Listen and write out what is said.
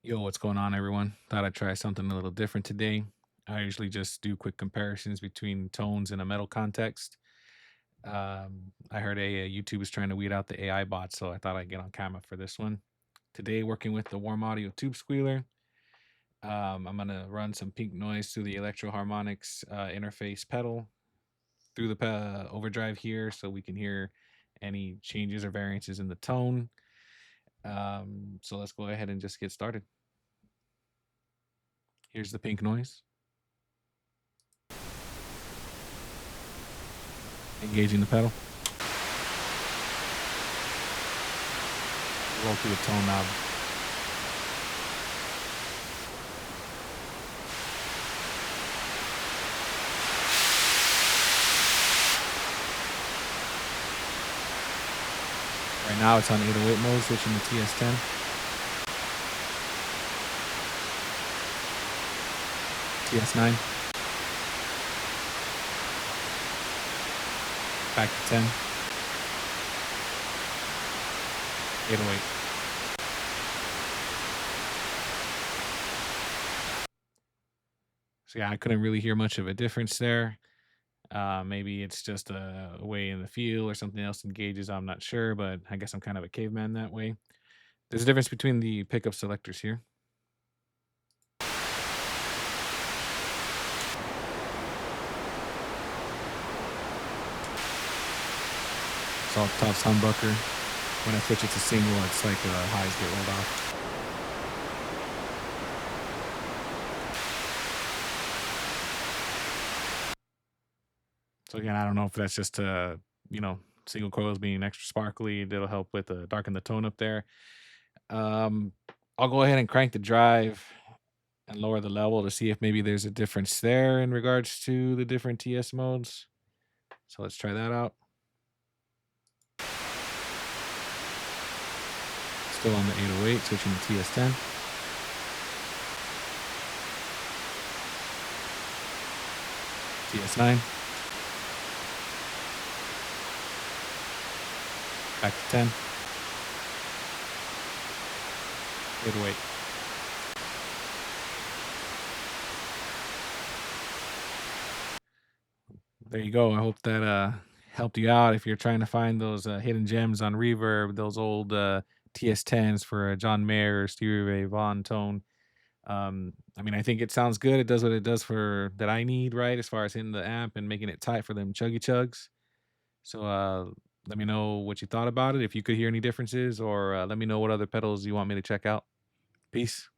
Yo, what's going on, everyone? Thought I'd try something a little different today. I usually just do quick comparisons between tones in a metal context. I heard YouTube is trying to weed out the AI bots, so I thought I'd get on camera for this one. Today, working with the Warm Audio Tube Squealer, I'm gonna run some pink noise through the Electro Harmonics interface pedal through the overdrive here, so we can hear any changes or variances in the tone. So let's go ahead and just get started. Here's the pink noise. Engaging the pedal. Roll through the tone knob. Right now it's on 808 mode, switching to TS10. TS9. Back to 10. 808. So yeah, I couldn't really hear much of a difference there. Maybe it's just a way in the feel or something else engages. I'm not sure, but I guess I'm kind of a caveman that way. There's a difference between the pickup selectors here. So top humbucker. When I switch it to single, it's like highs get rolled off. So again, I don't know if that's just single coils being extra sparkly. That'll help with darken the tone up there. Um, I'll go ahead and crank the drive and lower the level to see if maybe there's a difference there in regards to the different TS modes. So let's try that out. Still on the 808, switching to TS10. TS9. Back to 10. 808. There you go. I hope that helped you out if you're trying to find those hidden gems on Reverb, those old TS10s for a John Mayer or Stevie Ray Vaughan tone. I mean, I think it sounds good. It does what it does for that I need, right? As far as hitting the amp and making it tight for them chuggy chugs. So let me know what you thought about it. If you could hear any differences, or let me know what other pedals you want me to check out. Peace.